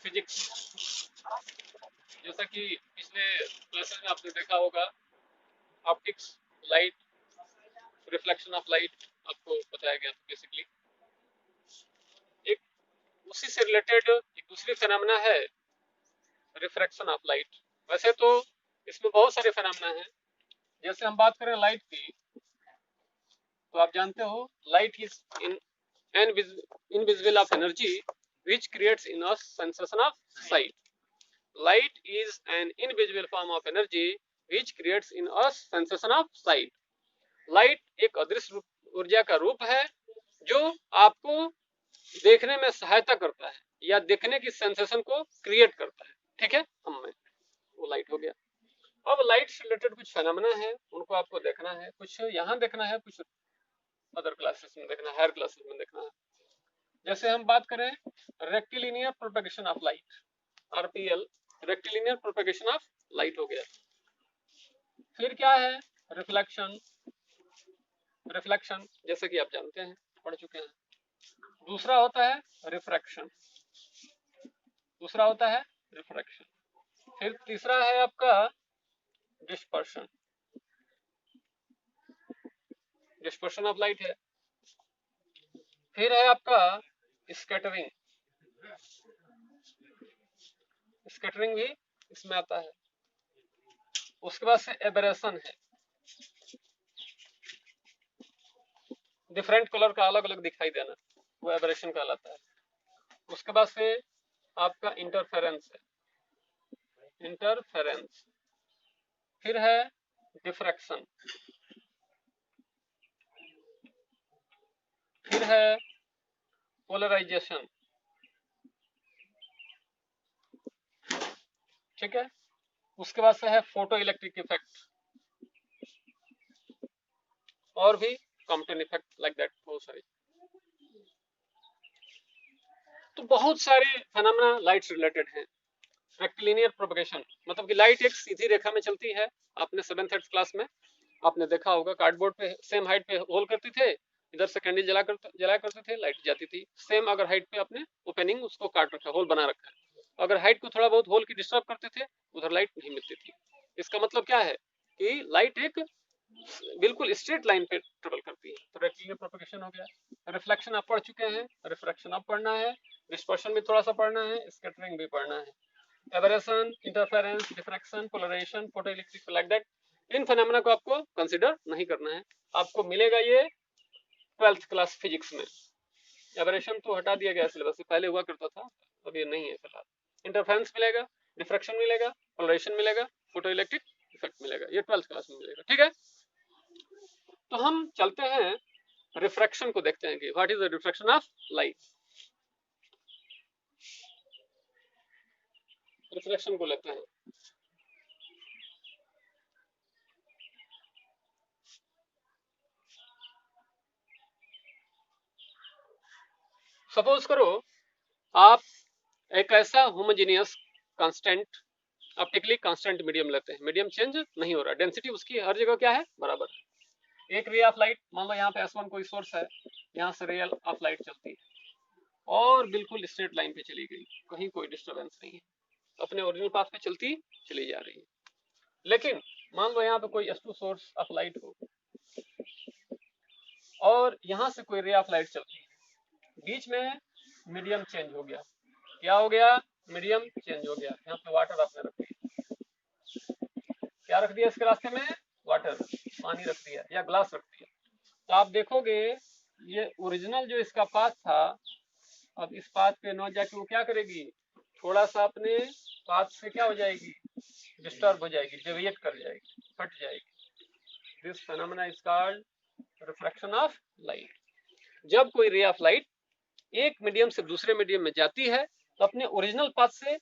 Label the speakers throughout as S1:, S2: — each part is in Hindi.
S1: फिजिक्स। जैसा कि पिछले क्लासेस में आपने देखा होगा, optics, light, reflection of light आपको बताया गया था बेसिकली। एक उसी से रिलेटेड एक दूसरी फिनोमेना है रिफ्रैक्शन ऑफ लाइट। वैसे तो इसमें बहुत सारे फिनोमेना हैं। जैसे हम बात करें लाइट की, तो आप जानते हो light is invisible of energy which creates in us sensation of sight. Light is an invisible form of energy which creates in us sensation of sight. Light एक अदृश्य ऊर्जा का रूप है जो आपको देखने में सहायता करता है या देखने की सेंसेशन को क्रिएट करता है। ठीक है, हमें वो लाइट हो गया। अब लाइट से रिलेटेड कुछ फेनोमेना है, उनको आपको देखना है, कुछ यहाँ देखना है, कुछ अदर क्लासेस में देखना है, हायर क्लासेस में देखना है। जैसे हम बात करें rectilinear propagation of light, RPL, rectilinear propagation of light हो गया। फिर क्या है रिफ्लेक्शन, रिफ्लेक्शन जैसे कि आप जानते हैं, पढ़ चुके हैं। दूसरा होता है रिफ्रैक्शन, दूसरा होता है रिफ्रैक्शन। फिर तीसरा है आपका डिस्पर्शन, डिस्पर्शन ऑफ लाइट है। फिर है आपका स्कैटरिंग, स्कैटरिंग भी इसमें आता है। उसके बाद से एबरेशन है, डिफरेंट कलर का अलग अलग दिखाई देना, वो एबरेशन कहलाता है। उसके बाद से आपका इंटरफेरेंस है, इंटरफेरेंस। फिर है डिफ्रैक्शन, फिर है पोलराइजेशन। ठीक है, उसके बाद से है फोटो इलेक्ट्रिक इफेक्ट और भी कॉम्पटन इफेक्ट लाइक दैट, बहुत सारे। तो बहुत सारे फेनोमेना लाइट से रिलेटेड हैं। रेक्टिलिनियर प्रोपगेशन मतलब कि लाइट एक सीधी रेखा में चलती है। आपने 7th क्लास में आपने देखा होगा, कार्डबोर्ड पे सेम हाइट पे होल करते थे, इधर से कैंडल जलाया करते थे, लाइट जाती थी। सेम अगर हाइट पे आपने ओपनिंग उसको काट रखा, होल बना रखा है, अगर हाइट को थोड़ा बहुत होल की डिस्टर्ब करते थे, उधर लाइट नहीं मिलती थी। इसका मतलब क्या है कि लाइट एक बिल्कुल स्ट्रेट लाइन पे ट्रेवल करती है। तो रेक्टिलिनियर प्रोपगेशन हो गया। रिफ्लेक्शन आप पढ़ चुके हैं, रिफ्रैक्शन आप पढ़ना है, डिस्पर्शन भी थोड़ा सा पढ़ना है, स्कैटरिंग भी पढ़ना है, aberration, interference, diffraction, polarization, photo electric, like that. इन फिनोमेना को आपको कंसीडर नहीं करना है। आपको मिलेगा ये 12th क्लास फिजिक्स में। एबरेशन तो हटा दिया गया सिलेबस से, पहले हुआ करता था, अब ये नहीं है फिलहाल। इंटरफेरेंस मिलेगा, डिफ्रैक्शन मिलेगा, पोलराइजेशन मिलेगा, फोटो इलेक्ट्रिक इफेक्ट मिलेगा, ये 12th क्लास में मिलेगा। ठीक है, तो हम चलते हैं रिफ्रैक्शन को देखते हैं कि what is the refraction of light. Refraction को लेते हैं। सपोज करो आप एक ऐसा homogeneous constant optically constant medium लेते हैं, मीडियम चेंज नहीं हो रहा, डेंसिटी उसकी हर जगह क्या है, बराबर है। एक रे ऑफ लाइट, मान लो यहाँ पे S1 कोई सोर्स है, यहाँ से रे ऑफ लाइट चलती है और बिल्कुल स्ट्रेट लाइन पे चली गई, कहीं कोई डिस्टर्बेंस नहीं है, अपने ओरिजिनल पाथ पे चलती चली जा रही है। लेकिन मान लो यहाँ पे कोई S2 सोर्स ऑफ लाइट हो और यहाँ से कोई रे ऑफ लाइट चलती है, बीच में मीडियम चेंज हो गया। क्या हो गया, मीडियम चेंज हो गया। यहाँ पे वाटर आपने रख दिया, क्या रख दिया इसके रास्ते में, वाटर, पानी रख दिया या ग्लास रख दिया। तो आप देखोगे ये ओरिजिनल जो इसका पाथ था, अब इस पाथ पे न जाके वो क्या करेगी, थोड़ा सा अपने पाथ से क्या हो जाएगी, डिस्टर्ब हो जाएगी, डेविएट कर जाएगी, हट जाएगी। This phenomena is called refraction of light. जब कोई रे ऑफ लाइट एक मीडियम से दूसरे मीडियम में जाती है तो अपने ओरिजिनल पाथ से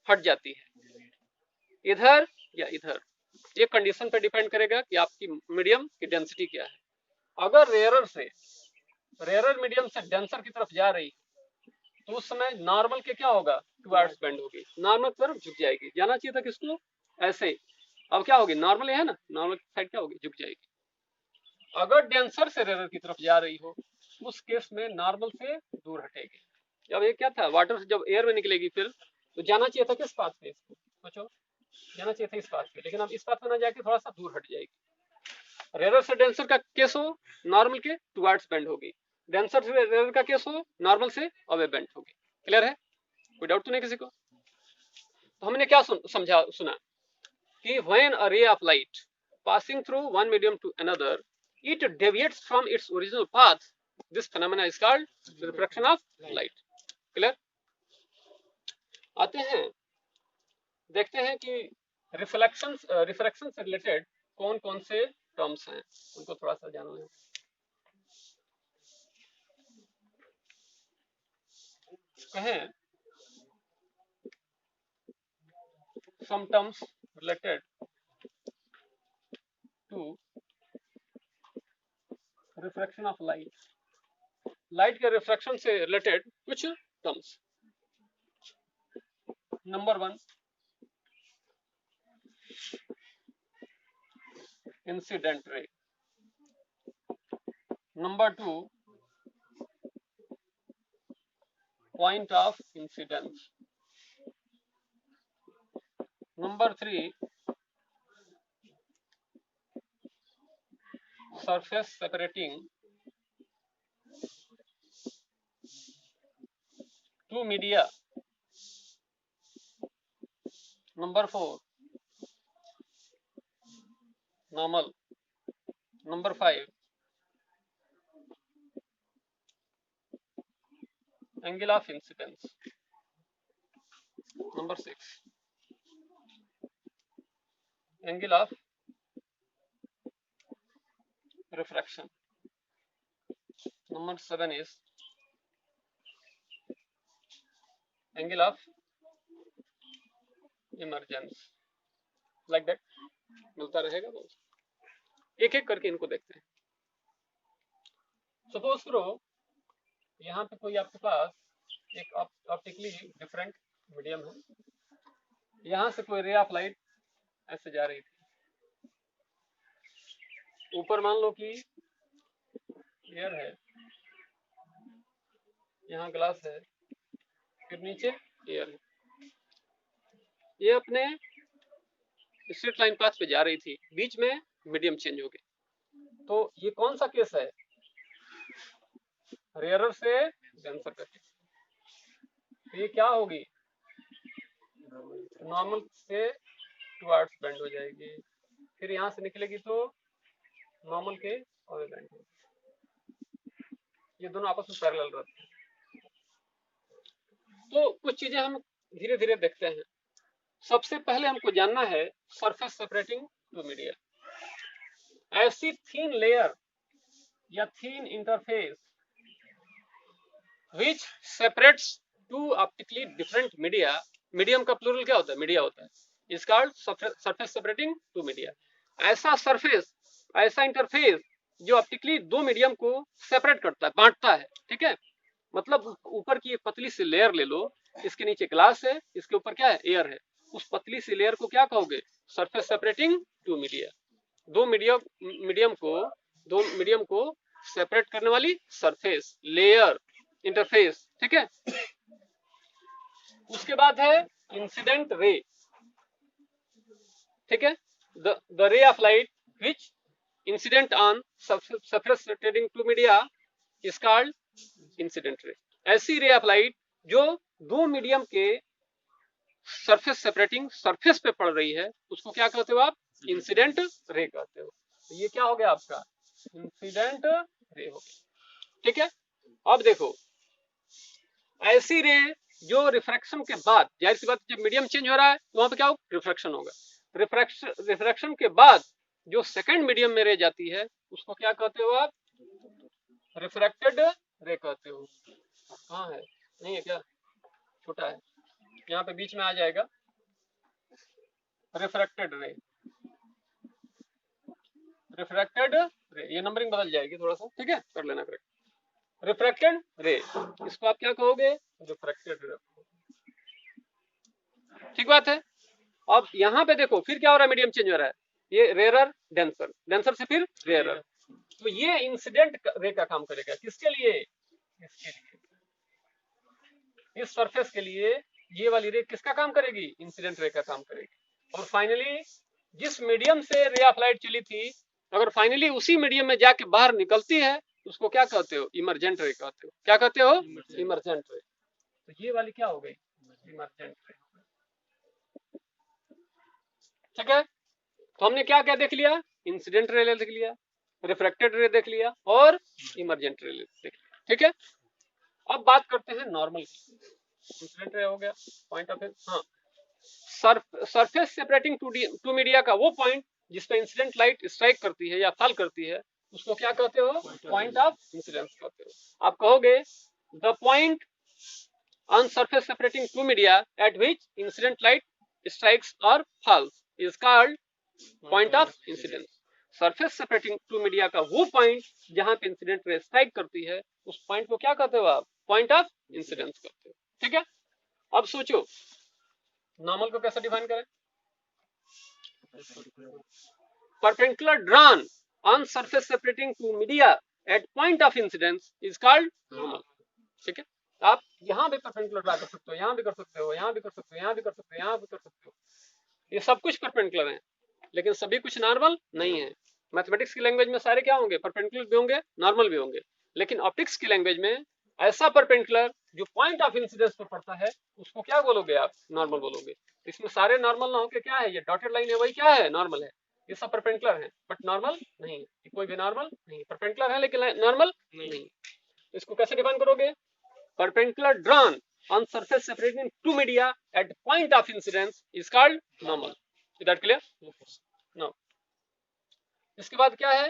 S1: हट जाती है, इधर या इधर। ये कंडीशन पे डिपेंड करेगा कि आपकी मीडियम की डेंसिटी क्या है। अगर रेयरर मीडियम से डेंसर की तरफ जा रही तो उस समय नॉर्मल के क्या होगा, टुवर्ड्स बेंड होगी, नॉर्मल की तरफ झुक जाएगी। जाना चाहिए था किसको, ऐसे। अब क्या होगी, नॉर्मल है ना, नॉर्मल साइड क्या होगी, झुक जाएगी। अगर डेंसर से रेयर की तरफ जा रही हो उस केस में नॉर्मल से दूर हटेगी। जब ये क्या था, वाटर से जब एयर में निकलेगी फिर तो जाना चाहिए था किस पाथ पे, इसको सोचो, जाना चाहिए था इस पाथ पे, लेकिन अब इस पाथ पे ना जाके थोड़ा सा दूर हट जाएगी। रेयर से डेंसर का केस हो नॉर्मल के टुवर्ड्स बेंड होगी, डेंसर से रेयर का केस हो नॉर्मल से अवे बेंड होगी। क्लियर है, कोई डाउट तो नहीं किसी को? तो हमने क्या समझा सुना कि when a ray of light passing through one medium to another, it deviates from its original path. This phenomena is called refraction of light. Clear? आते हैं, देखते हैं कि रिफ्रैक्शन से रिलेटेड कौन कौन से टर्म्स हैं, उनको थोड़ा सा जान लें। कहें some terms related to refraction of light, light के रिफ्रैक्शन से रिलेटेड कुछ terms. Number 1 incident ray, number 2 point of incidence, number 3 surface separating two media, number 4 normal, number 5 angle of incidence, number 6 angle of refraction, number 7 is angle of emergence। Like that मिलता रहेगा, बहुत एक एक करके इनको देखते हैं। सपोज करो यहाँ पे कोई आपके पास एक ऑप्टिकली डिफरेंट मीडियम है, यहाँ से कोई रे ऑफ लाइट ऐसे जा रही थी, ऊपर मान लो कि एयर है, यहाँ ग्लास है, फिर नीचे एयर है, ये अपने स्ट्रेट लाइन पाथ पे जा रही थी, बीच में मीडियम चेंज हो गई। तो ये कौन सा केस है? रेयरर से डेंसर का केस। तो ये क्या होगी? नॉर्मल से टुवर्ड्स बेंड हो जाएगी, फिर यहाँ से निकलेगी तो नॉर्मल के और बेंड होगी। ये दोनों आपस में पैरेलल रहते हैं। तो कुछ चीजें हम धीरे धीरे देखते हैं। सबसे पहले हमको जानना है सरफेस सेपरेटिंग टू मीडिया। ऐसी थीन लेयर या thin interface which separates two optically different media, medium का प्लूरल क्या होता है? मीडिया होता है। Is called surface separating two media. ऐसा सरफेस, ऐसा इंटरफेस जो ऑप्टिकली दो मीडियम को सेपरेट करता है, बांटता है। ठीक है, मतलब ऊपर की एक पतली सी लेयर ले लो, इसके नीचे ग्लास है, इसके ऊपर क्या है? एयर है। उस पतली सी लेयर को क्या कहोगे? Surface separating two media. दो मीडियम को सेपरेट करने वाली सरफेस, लेयर, इंटरफेस। ठीक है, उसके बाद है इंसिडेंट रे। ठीक है, the ray of light which incident on surface separating two media is called incident ray. ऐसी रे ऑफ लाइट जो दो मीडियम के सरफेस सेपरेटिंग सरफेस पे पड़ रही है, उसको क्या कहते हो आप? इंसिडेंट रे कहते हो। तो ये क्या हो गया आपका? इंसिडेंट रे हो गया। ठीक है, अब देखो, ऐसी रे जो रिफ्रैक्शन के बाद, जाहिर सी बात, जब मीडियम चेंज हो रहा है तो वहां पे क्या होगा? रिफ्रैक्शन होगा। रिफ्रैक्शन के बाद जो सेकंड मीडियम में रे जाती है, उसको क्या कहते हो आप? रिफ्रैक्टेड रे कहते हो। कहाँ है? नहीं है क्या? छोटा है, यहाँ पे बीच में आ जाएगा। रिफ्रैक्टेड रे, रिफ्रैक्टेड रे, ये नंबरिंग बदल जाएगी थोड़ा सा। ठीक है, कर लेना करेक्ट। रिफ्रैक्टेड रे, इसको आप क्या कहोगे? रिफ्रैक्टेड रे। ठीक बात है। अब यहाँ पे देखो फिर क्या हो रहा है? मीडियम चेंज हो रहा है। ये रेयरर, डेंसर, डेंसर से फिर रेयरर। तो ये इंसिडेंट रे का काम करेगा। किसके लिए? इसके लिए, इस सरफेस के लिए ये वाली रे किसका काम करेगी? इंसिडेंट रे का काम करेगी। और फाइनली जिस मीडियम से रे ऑफ लाइट चली थी, अगर फाइनली उसी मीडियम में जाके बाहर निकलती है, उसको क्या कहते हो? इमरजेंट रे कहते हो। क्या कहते हो? Emergent ray. तो ये वाली क्या हो गई? Emergent ray. ठीक है, तो हमने क्या क्या देख लिया? इंसिडेंट रे देख लिया, रिफ्रैक्टेड रे देख लिया, और इमरजेंट रे देख लिया। ठीक है, अब बात करते हैं नॉर्मल की। इंसिडेंट रे हो गया, पॉइंट ऑफ हाँ, सरफेस सेपरेटिंग टू मीडिया का वो पॉइंट जिस पे इंसिडेंट लाइट स्ट्राइक करती है या फॉल करती है, उसको क्या कहते हो? पॉइंट ऑफ इंसिडेंस कहते हो। आप कहोगे the point on surface separating two media at which incident light strikes और falls is called point of incidence. Surface separating two media का वो पॉइंट जहां पे इंसिडेंट रे स्ट्राइक करती है, उस पॉइंट को क्या कहते हो आप? पॉइंट ऑफ इंसिडेंस कहते हो। ठीक है, अब सोचो नॉर्मल को कैसे डिफाइन करें? Perpendicular drawn on surface separating two media at point of incidence is called normal. ठीक है, आप यहां भी परपेंडिकुलर ड्रा कर सकते हो, यहां भी कर सकते हो, यहां भी कर सकते हो, यहां भी कर सकते हो, यहां भी कर सकते हो। ये सब कुछ परपेंडिकुलर है, लेकिन सभी कुछ नॉर्मल नहीं है। मैथमेटिक्स की लैंग्वेज में सारे क्या होंगे? परपेंडिकुलर भी होंगे, नॉर्मल भी होंगे। लेकिन ऑप्टिक्स की लैंग्वेज में ऐसा परपेंडिकुलर जो पॉइंट ऑफ इंसिडेंस पर पड़ता है, उसको क्या बोलोगे आप? नॉर्मल बोलोगे। इसमें सारे नॉर्मल ना होके क्या है? ये डॉटेड लाइन है, वही क्या है? नॉर्मल है। ये सब परपेंडिकुलर है बट नॉर्मल नहीं है। कोई भी नॉर्मल नहीं, परपेंडिकुलर है लेकिन नॉर्मल नहीं। इसको कैसे डिफाइन करोगे? Perpendicular drawn on surface separating two media at point of incidence is called normal. Is that clear? No. इसके बाद क्या है?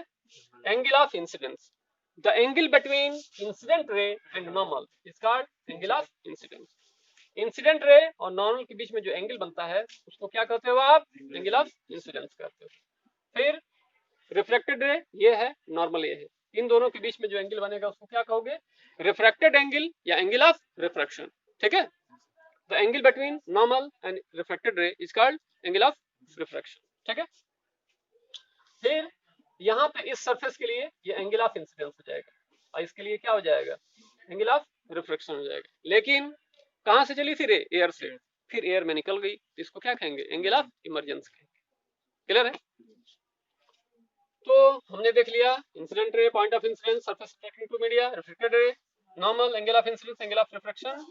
S1: Angle of incidence. The angle between incident ray and normal is called angle of incidence. Incident ray और नॉर्मल के बीच में जो एंगल बनता है, उसको क्या कहते हो आप? एंगल ऑफ इंसिडेंस कहते हो। फिर रिफ्रैक्टेड रे ये है, नॉर्मल ये है, इन दोनों के बीच में जो एंगल बनेगा उसको क्या कहोगे? रिफ्रैक्टेड एंगल या एंगल ऑफ रिफ्रैक्शन। ठीक है, the angle between normal and refracted रे is called angle of refraction. ठीक है, फिर यहाँ पे इस सरफेस के लिए ये एंगल ऑफ इंसिडेंस हो जाएगा, और इसके लिए क्या हो जाएगा? एंगल ऑफ रिफ्रैक्शन हो जाएगा। लेकिन कहां से चली थी रे? एयर से। फिर एयर में निकल गई, तो इसको क्या कहेंगे? एंगल ऑफ इमरजेंस कहेंगे। क्लियर है? तो हमने देख लिया incident ray, point of incidence, surface separating two media, reflected ray, normal, angle of incidence, angle of refraction.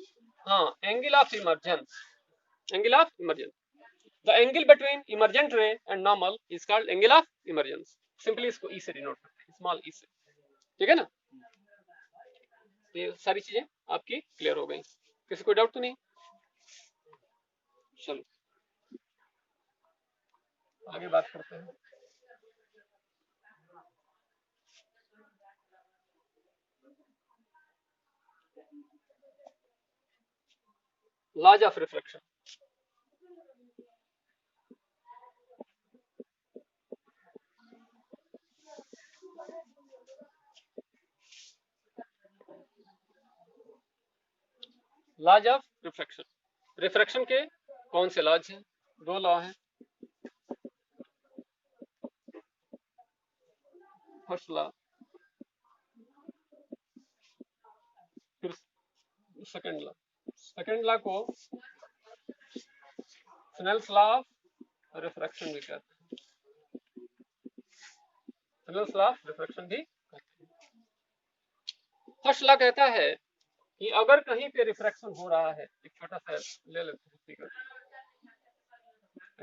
S1: हाँ, angle of emergence, angle of emergence. The angle between emergent ray and normal is called angle of emergence. Simply इसको ई से डिनोट करते हैं, स्मॉल ई से। ठीक है ना? ये सारी चीजें आपकी क्लियर हो गई। किसी कोई डाउट तो नहीं? चलो आगे बात करते हैं। Laws of refraction. Laws of refraction, refraction के कौन से लॉज हैं? दो लॉ हैं। फर्स्ट लॉ, फिर सेकंड लॉ। सेकंड लॉ को स्नेल्स लॉ ऑफ रिफ्रैक्शन भी कहते हैं। स्नेल्स लॉ ऑफ रिफ्रैक्शन भी कहते हैं। फर्स्ट लॉ कहता है कि अगर कहीं पे रिफ्रैक्शन हो रहा है, एक छोटा सा ले लेते हैं फिगर,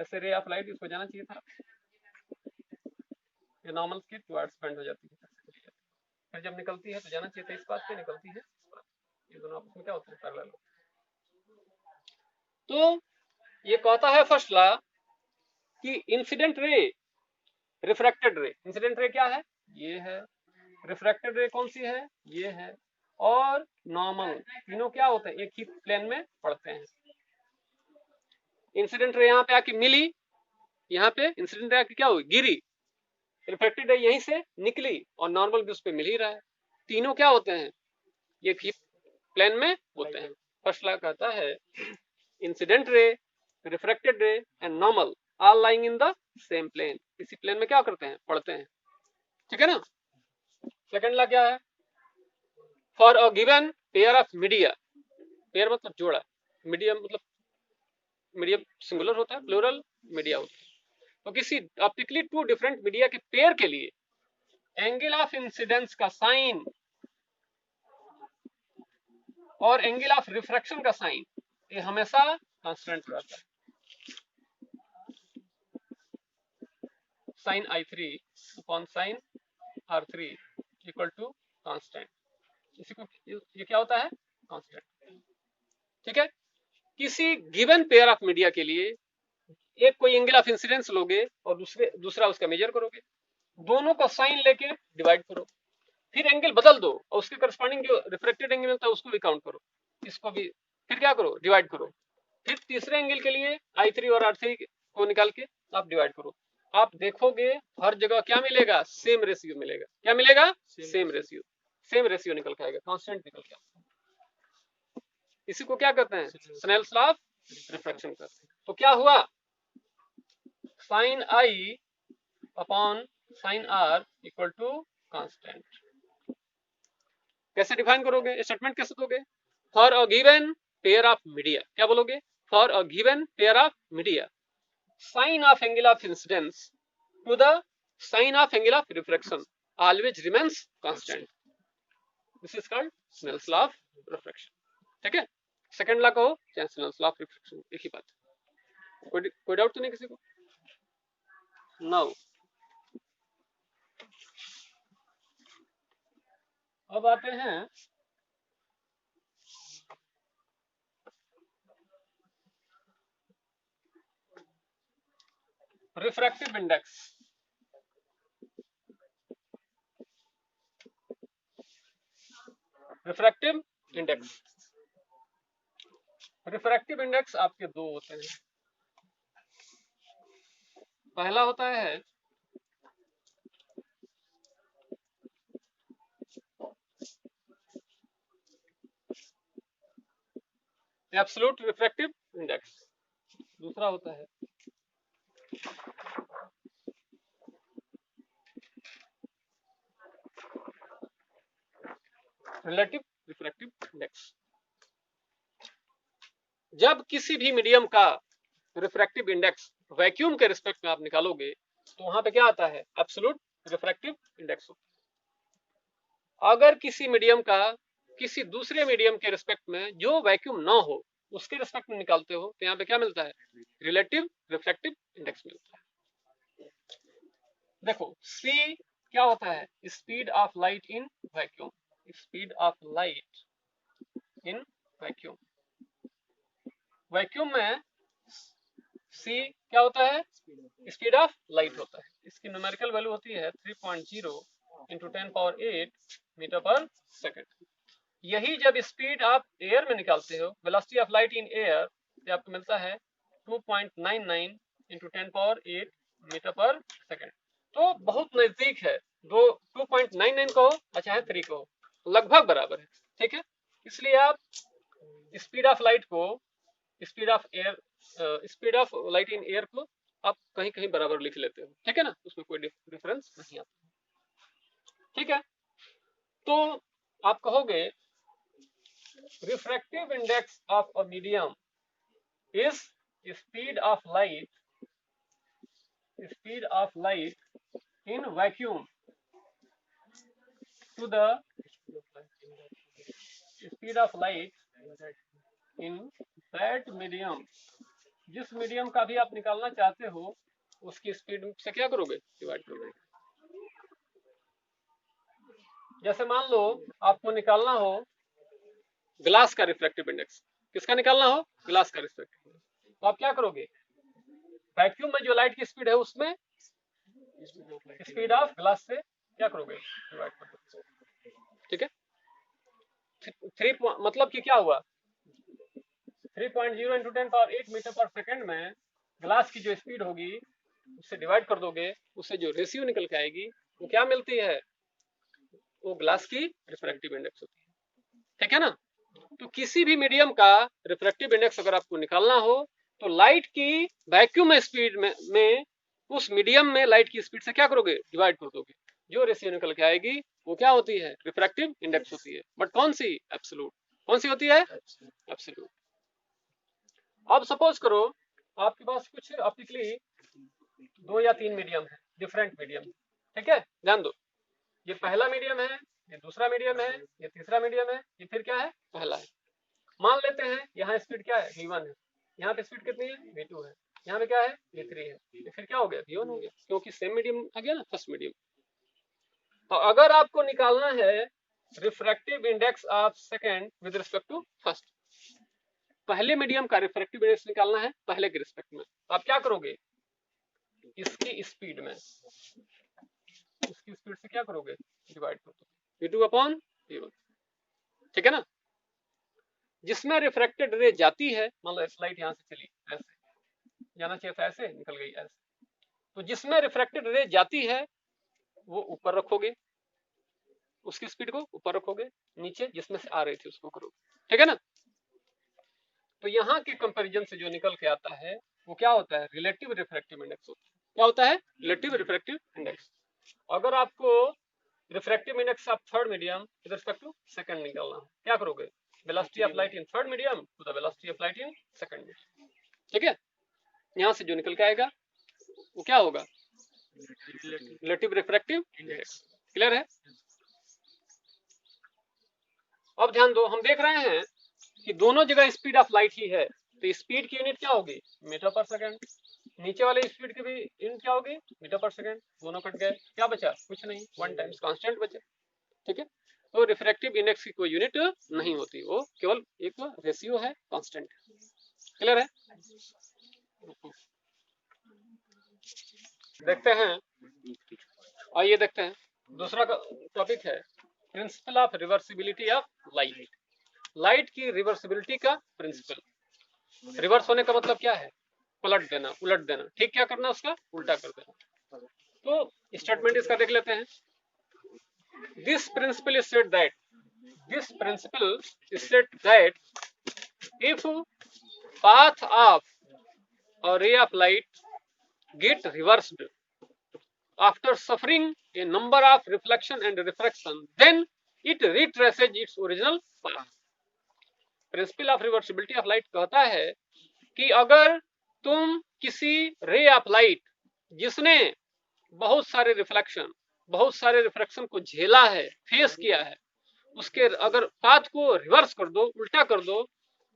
S1: ऐसे रे ऑफ लाइट इसको जाना चाहिए था, ये नॉर्मल की टुवर्ड्स बेंड हो जाती है, फिर जब निकलती है तो जाना चाहिए था इस बात पे, निकलती है इस बात। ये दोनों आपस में क्या होते हैं? पैरेलल। तो ये कहता है फर्स्ट लॉ कि इंसिडेंट रे, रिफ्रैक्टेड रे, इंसिडेंट रे क्या है? ये है। रिफ्रैक्टेड रे कौन सी है? ये है। और नॉर्मल, तीनों क्या होते हैं? एक ही प्लेन में पड़ते हैं। इंसिडेंट रे यहाँ पे आके मिली, यहाँ पे इंसिडेंट रे आके क्या हुई? गिरी। रिफ्रैक्टेड रे यहीं से निकली और नॉर्मल भी उस पर मिल ही रहा है। तीनों क्या होते हैं? ये ही प्लेन में होते हैं। फर्स्ट लॉ कहता है incident ray, refracted ray and normal all lying in the same plane. इसी प्लेन में क्या करते हैं? पढ़ते हैं। ठीक है ना? सेकंड लॉ क्या है? For a given pair of media, pair मतलब जोड़ा, मीडियम मतलब मीडियम सिंगुलर होता है, प्लूरल मीडिया होता है। तो किसी ऑप्टिकली टू डिफरेंट मीडिया के पेयर के लिए एंगल ऑफ इंसिडेंस का साइन और एंगल ऑफ रिफ्रैक्शन का साइन ये हमेशा कांस्टेंट रहता है। Sine I3 upon sine R3 equal to constant. इसी को ये क्या होता है, कांस्टेंट। ठीक है, किसी गिवन पेयर ऑफ मीडिया के लिए एक कोई एंगल ऑफ इंसिडेंस लोगे और दूसरा उसका मेजर करोगे, दोनों को साइन लेके डिवाइड करो, फिर एंगल बदल दो और उसके करस्पॉन्डिंग जो रिफ्लेक्टेड एंगल मिलता है उसको भी काउंट करो, इसको भी फिर क्या करो, डिवाइड करो, फिर तीसरे एंगल के लिए I3 और R3 को निकाल के आप डिवाइड करो। आप देखोगे हर जगह क्या मिलेगा, सेम रेशियो मिलेगा। क्या मिलेगा, सेम रेशियो। सेम रेशियो निकल के आएगा, कांस्टेंट निकल के आएगा। इसी को क्या कहते हैं, स्नेल्स लॉ ऑफ रिफ्रैक्शन कहते हैं। तो क्या हुआ, sine I upon sine R equal to constant. कैसे डिफाइन करोगे, स्टेटमेंट कैसे दोगे, for a given pair of media, क्या बोलोगे, for a given pair of media sine of angle of incidence to the sine of angle of refraction always remains constant. This is called Snell's law of refraction. ठीक है, सेकंड लॉ कहो चाहे स्नेल्स लॉ ऑफ रिफ्रैक्शन, एक ही बात। कोई डाउट तो नहीं किसी को? नाउ अब आते हैं refractive index. Refractive index, refractive index आपके दो होते हैं। पहला होता है एब्सोल्यूट रिफ्रैक्टिव इंडेक्स, दूसरा होता है रिलेटिव रिफ्रैक्टिव इंडेक्स। जब किसी भी मीडियम का रिफ्रैक्टिव इंडेक्स वैक्यूम के रिस्पेक्ट में आप निकालोगे तो वहां पे क्या आता है, एब्सोल्यूट रिफ्रैक्टिव इंडेक्स होता है। अगर किसी मीडियम का किसी दूसरे मीडियम के रिस्पेक्ट में जो वैक्यूम ना हो उसके रिस्पेक्ट में निकालते हो तो यहाँ पे क्या मिलता है, रिलेटिव रिफ्रैक्टिव इंडेक्स मिलता है। देखो C क्या होता है, speed of light in vacuum, speed of light in vacuum. Vacuum में C क्या होता है, स्पीड ऑफ लाइट होता है। इसकी न्यूमेरिकल वैल्यू होती है 3.0 इंटू 10⁻⁸ मीटर पर सेकेंड। यही जब स्पीड आप एयर में निकालते हो, velocity of light in air, तो आपको मिलता है 2.99 इंटू 10⁻⁸ मीटर पर सेकेंड। तो बहुत नजदीक है, 2.99 कहो या चाहे 3 कहो, लगभग बराबर है। ठीक है, इसलिए आप स्पीड ऑफ लाइट को, speed of air, speed of light in air को आप कहीं कहीं बराबर लिख लेते हो। ठीक है ना, उसमें कोई डिफरेंस नहीं आता। ठीक है, तो आप कहोगे refractive index of a medium is speed of light, speed of light in vacuum to the speed of light in that medium. जिस मीडियम का भी आप निकालना चाहते हो उसकी स्पीड से क्या करोगे, डिवाइड करोगे। जैसे मान लो आपको निकालना हो ग्लास का रिफ्रैक्टिव इंडेक्स, किसका निकालना हो, ग्लास का रिफ्रैक्टिव इंडेक्स, तो आप क्या करोगे, वैक्यूम में जो लाइट की स्पीड है उसमें स्पीड ऑफ ग्लास से क्या करोगे, डिवाइड कर दोगे। ठीक है, 3 मतलब कि क्या हुआ, 3.0 इंटू 10⁸ मीटर पर सेकेंड में ग्लास की जो स्पीड होगी उससे डिवाइड कर दोगे, उससे जो रेशियो निकल के आएगी वो क्या मिलती है, वो ग्लास की रिफ्रैक्टिव इंडेक्स होती है। ठीक है ना, तो किसी भी मीडियम का रिफ्रैक्टिव इंडेक्स अगर आपको निकालना हो तो लाइट की वैक्यूम स्पीड में उस मीडियम में लाइट की स्पीड से क्या करोगे, डिवाइड कर दोगे, जो रेशियो निकल के आएगी वो क्या होती है, रिफ्रैक्टिव इंडेक्स होती है। बट कौन सी, एब्सोल्यूट। कौन सी होती है, एब्सोल्यूट। अब सपोज करो आपके पास कुछ ऑप्टिकली 2 या 3 मीडियम है, डिफरेंट मीडियम, ठीक है, ध्यान दो। ये पहला मीडियम है, ये दूसरा मीडियम है, ये तीसरा मीडियम है, ये फिर क्या है, पहला है। मान लेते हैं यहाँ स्पीड क्या है, v1 है, यहाँ पे स्पीड कितनी है, v2 है, यहाँ पे क्या है, v3 है, ये फिर क्या हो गया, v1 हो गया, क्योंकि सेम मीडियम आ गया ना, फर्स्ट मीडियम। तो अगर आपको निकालना है refractive index of second with respect to first, पहले मीडियम का रिफ्रैक्टिव इंडेक्स निकालना है पहले के रिस्पेक्ट में, आप क्या करोगे, इसकी स्पीड में, इसकी स्पीड से क्या करोगे, डिवाइड कर दो, v2 अपॉन v1, ठीक है ना। जिसमें रिफ्रैक्टेड रे जाती है, मान लो लाइट यहाँ से चली, ऐसे जाना चाहिए था, ऐसे निकल गई ऐसे, तो जिसमें रिफ्रैक्टेड रे जाती है वो ऊपर रखोगे, उसकी स्पीड को ऊपर रखोगे, नीचे जिसमें से आ रही थी उसको करोगे, ठीक है ना। तो यहाँ के कंपैरिजन से जो निकल के आता है वो क्या होता है, रिलेटिव रिफ्रैक्टिव इंडेक्स होता है। क्या होता है, रिलेटिव रिफ्रैक्टिव इंडेक्स। अगर आपको refractive index of third medium with respect to second निकालना है, क्या करोगे, velocity of light in third medium to the velocity of light in second medium, ठीक है। यहाँ से जो निकल के आएगा वो क्या होगा, रिलेटिव रिफ्रैक्टिव इंडेक्स। क्लियर है। अब ध्यान दो, हम देख रहे हैं कि दोनों जगह स्पीड ऑफ लाइट ही है, तो स्पीड की यूनिट क्या होगी, मीटर पर सेकंड, नीचे वाले स्पीड की भी यूनिट क्या होगी, मीटर पर सेकंड, दोनों कट गए, क्या बचा, कुछ नहीं, 1 टाइम्स कांस्टेंट बचा, ठीक है। तो रिफ्रैक्टिव इंडेक्स की कोई यूनिट नहीं होती, वो केवल एक रेशियो है, कांस्टेंट। क्लियर है। देखते हैं, आइए देखते हैं, दूसरा टॉपिक है principal of reversibility of light. Light की रिवर्सिबिलिटी का प्रिंसिपल। रिवर्स होने का मतलब क्या है, पलट देना, उलट देना, ठीक, क्या करना, उसका उल्टा कर देना। तो स्टेटमेंट इसका देख लेते हैं। This principle is said that, this principle is said that if path of a ray of light get reversed after suffering a number of reflection and refraction, then it retraces its original path. Principal of reversibility of light कहता है कि अगर तुम किसी रे ऑफ लाइट जिसने बहुत सारे रिफ्लेक्शन, बहुत सारे रिफ्रैक्शन को झेला है, फेस किया है, उसके अगर पाथ को रिवर्स कर दो, उल्टा कर दो,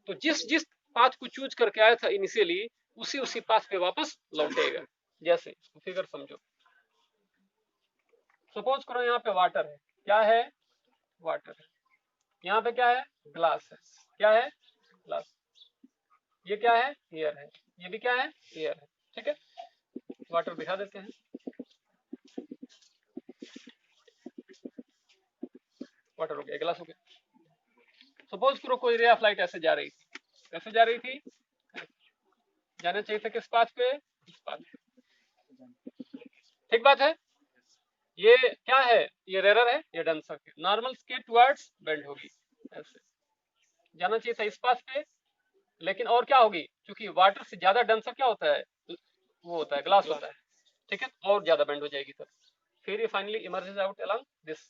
S1: तो जिस जिस पाथ को चूज करके आया था इनिशियली, उसी पाथ पे वापस लौटेगा। जैसे फिगर समझो, सपोज करो यहाँ पे वाटर है, क्या है, वाटर है, यहाँ पे क्या है, ग्लास है, क्या है, ग्लास, ये क्या है, एयर है, ये भी क्या है, एयर है, ठीक है। वाटर दिखा देते हैं, वाटर हो गया, ग्लास हो गया। सपोज करो कोई रे ऑफ लाइट ऐसे जा रही थी, कैसे जा रही थी, जाना चाहिए था किस पाथ पे, इस पाथ पे, ठीक बात है। ये क्या है, ये रेरर है, ये डन सर्किट, नॉर्मल के टुवर्ड्स बेंड होगी, ऐसे जाना चाहिए था इस पाथ पे, लेकिन और क्या होगी, क्योंकि वाटर से ज्यादा डेंसर क्या होता है, वो होता है, ग्लास होता है, ठीक है, और ज्यादा बेंड हो जाएगी सर, फिर ये finally emerges out along this,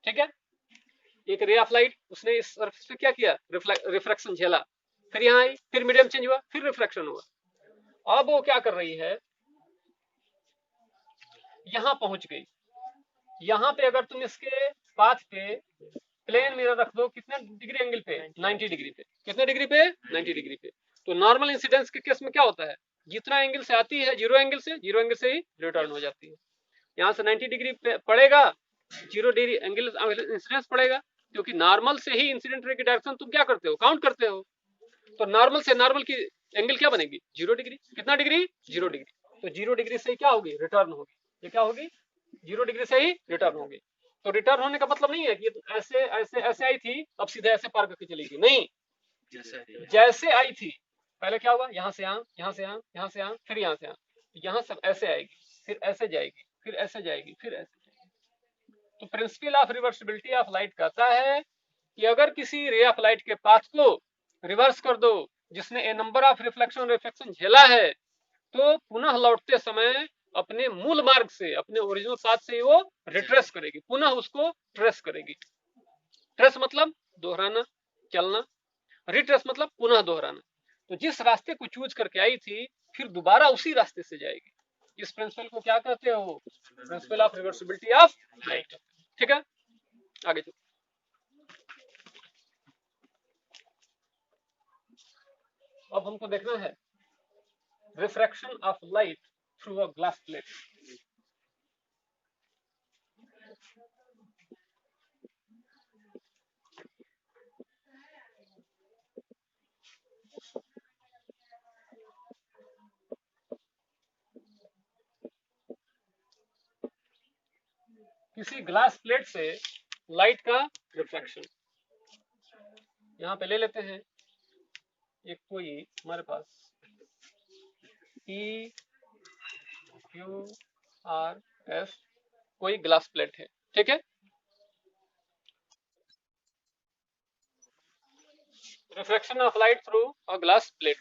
S1: ठीक है। एक रे ऑफ लाइट उसने इस सरफेस पे क्या किया, रिफ्रैक्शन झेला, फिर यहाँ आई, फिर मीडियम चेंज हुआ, फिर रिफ्रैक्शन हुआ, अब वो क्या कर रही है, यहाँ पहुंच गई। यहाँ पे अगर तुम इसके पाथ पे प्लेन मिरर रख दो, कितने डिग्री एंगल पे, 90 डिग्री पे, कितने डिग्री पे, 90 डिग्री पे, तो नॉर्मल इंसिडेंस के केस में क्या होता है, जितना एंगल से आती है, जीरो एंगल से ही रिटर्न हो जाती है। यहाँ से 90 डिग्री पे पड़ेगा, 0 डिग्री एंगल इंसिडेंस पड़ेगा, क्योंकि नॉर्मल से ही इंसिडेंट रे की डायरेक्शन तुम क्या करते हो, काउंट करते हो, तो नॉर्मल से नॉर्मल की एंगल क्या बनेगी, 0 डिग्री, कितना डिग्री, 0 डिग्री, तो 0 डिग्री से ही क्या होगी, रिटर्न होगी, ये क्या होगी, 0 डिग्री से ही रिटर्न होगी। तो रिटर्न होने का मतलब नहीं है कि ऐसे ऐसे ऐसे आई थी अब सीधे ऐसे पार करके चलेगी, नहीं, जैसे आई थी, पहले क्या हुआ, यहाँ से यहाँ, यहाँ से यहाँ, यहाँ से यहाँ, फिर यहाँ से यहाँ, यहाँ सब ऐसे आएगी, फिर ऐसे जाएगी, फिर ऐसे जाएगी, फिर ऐसे जाएगी। तो principal of reversibility of light कहता है कि अगर किसी रे ऑफ लाइट के पाथ को रिवर्स कर दो, जिसने ए नंबर ऑफ रिफ्लेक्शन झेला है, तो पुनः लौटते समय अपने मूल मार्ग से, अपने ओरिजिनल पाथ से वो रिट्रेस करेगी, पुनः उसको ट्रेस करेगी। ट्रेस मतलब दोहराना, चलना, रिट्रेस मतलब पुनः दोहराना। तो जिस रास्ते को चूज करके आई थी फिर दोबारा उसी रास्ते से जाएगी। इस प्रिंसिपल को क्या कहते हो? Principle of reversibility of light. ठीक है, आगे चलो। अब हमको देखना है refraction of light through a glass plate. किसी ग्लास प्लेट से लाइट का रिफ्रैक्शन। यहां पे ले लेते हैं एक कोई हमारे पास P Q R S कोई ग्लास प्लेट है। ठीक है, refraction of light through a glass plate.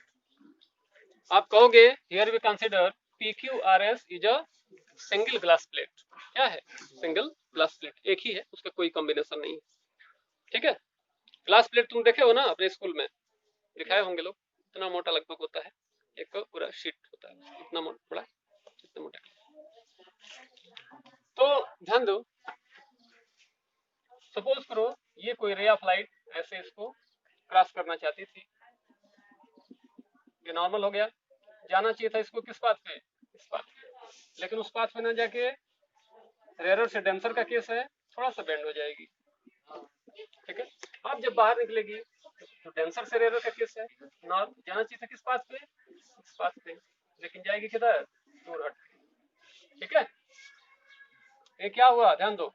S1: आप कहोगे here we consider PQRS is a single glass plate. क्या है? सिंगल ग्लास प्लेट, एक ही है, उसका कोई कॉम्बिनेशन नहीं है। ठीक है, ग्लास प्लेट तुम देखे हो ना अपने स्कूल में, दिखाए होंगे लोग। इतना मोटा लगभग होता है, एक पूरा शीट होता है, इतना मोटा, इतना मोटा। तो ध्यान दो, सपोज करो ये कोई रे ऑफ लाइट ऐसे इसको क्रॉस करना चाहती थी, ये नॉर्मल हो गया, जाना चाहिए था इसको किस पाथ पे? इस पाथ पे, लेकिन उस पाथ पे ना जाके रेयर से डेंसर का केस है, थोड़ा सा बेंड हो जाएगी। ठीक है, अब जब बाहर निकलेगी तो डेंसर से रेयर का केस है, नॉर्म जाना चाहिए था किस पाथ पे? इस पाथ पे, लेकिन जाएगी किधर? दूर हट। ठीक है, ये क्या हुआ? ध्यान दो,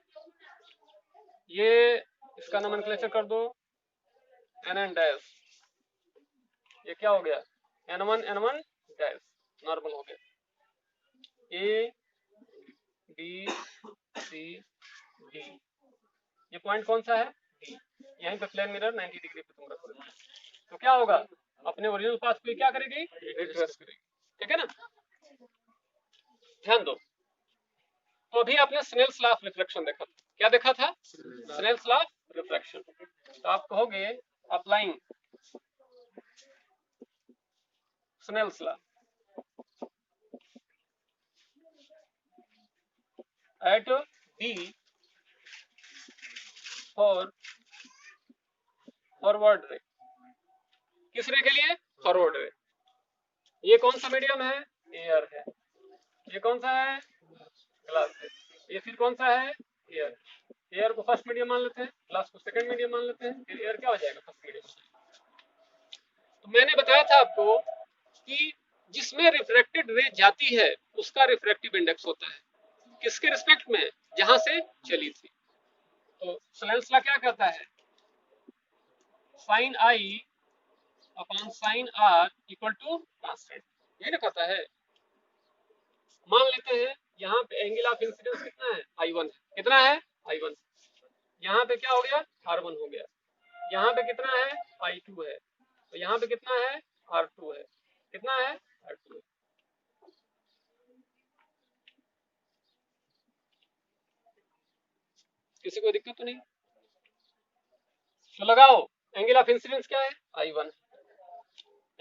S1: ये इसका नोमेनक्लेचर कर दो N डैश, ये क्या हो गया? N1 डैश, नॉर्मल हो गया। A B C D, ये पॉइंट कौन सा है? D। यहीं पे प्लेन मिरर 90 डिग्री पे तुम रखो, तो क्या होगा? अपने ओरिजिनल पाथ को क्या करेगी? रिट्रेस करेगी। ठीक है ना, ध्यान दो। तो अभी आपने स्नेल्स लॉ ऑफ रिफ्लेक्शन देखा था। क्या देखा था? Snell's law of reflection. तो आप कहोगे applying Snell's law at B for forward ray. किस रे के लिए? फॉरवर्ड रे। ये कौन सा मीडियम है? एयर है। ये कौन सा है? ग्लास है। ये फिर कौन सा है? एयर। एयर को फर्स्ट मीडियम मान लेते हैं, ग्लास को सेकंड मीडियम मान लेते हैं, फिर एयर क्या हो जाएगा? First medium. तो मैंने बताया था आपको कि जिसमें रिफ्रैक्टेड रे जाती है उसका रिफ्रैक्टिव इंडेक्स होता है, किसके रिस्पेक्ट में? जहां से चली थी। तो स्नेल्स लॉ क्या कहता है? Sine I upon sine R equal to constant, ये ना कहता है। मान लेते हैं यहाँ पे एंगल ऑफ इंसिडेंस कितना है? I1 है। कितना है? I1। यहाँ पे क्या हो गया? R1 हो गया। यहाँ पे कितना है? I2 है। तो यहाँ पे कितना है? R2 है। कितना है? R2 है। किसी को दिक्कत तो नहीं? तो लगाओ, एंगल ऑफ इंसिडेंस क्या है? I1।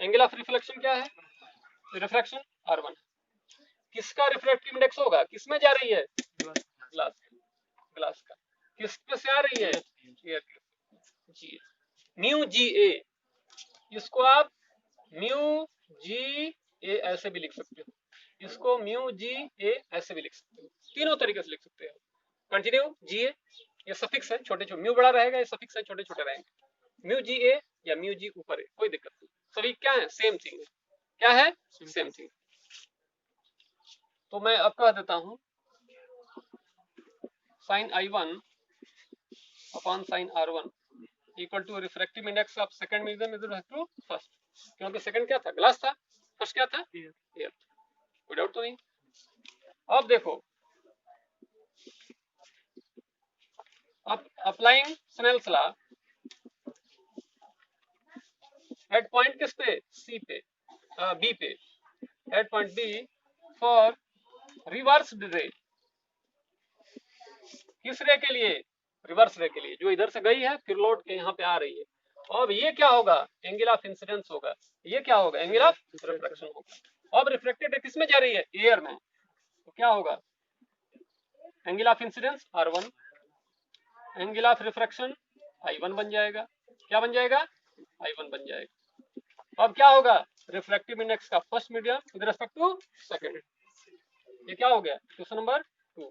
S1: एंगल ऑफ रिफ्लेक्शन क्या है? Refraction R1। किसका रिफ्रैक्टिव इंडेक्स होगा? किसमें जा रही है? ग्लास, ग्लास का। किस पे से आ रही है? एयर जी, म्यू जी ए। इसको आप म्यू जी ए ऐसे भी लिख सकते हो, इसको म्यू जी ए ऐसे भी लिख सकते हो, तीनों तरीके से लिख सकते हो। कंटिन्यू जी ए, ये सफिक्स है, छोटे छोटे म्यू बड़ा रहेगा, ये सफिक्स है, छोटे छोटे रहेंगे। म्यू जी ए या म्यू जी ऊपर है, कोई दिक्कत नहीं, सभी क्या है? सेम थिंग है। क्या है? Same thing. तो मैं अब कह देता हूं sine I1 upon sine R1 equal to refractive index of second medium is to first, क्योंकि सेकंड क्या था? ग्लास था, फर्स्ट क्या था? एयर। कोई डाउट तो नहीं? अब देखो, अब applying Snell's law at point किस पे? सी पे, बी पे, at point B for reverse ray. किस रे के लिए? रिवर्स रे के लिए, जो इधर से गई है फिर लौट के यहाँ पे आ रही है। अब ये क्या होगा, एंगल ऑफ इंसिडेंस होगा, ये क्या होगा, एंगल ऑफ रिफ्रैक्शन होगा। अब रिफ्लेक्टेड किस में जा रही है, एयर में, तो क्या होगा, angle of incidence r1, angle of refraction I1 बन जाएगा, क्या बन जाएगा, I1 बन जाएगा। अब क्या होगा, रिफ्रैक्टिव इंडेक्स का first medium with respect to second, ये क्या हो गया, क्वेश्चन नंबर 2।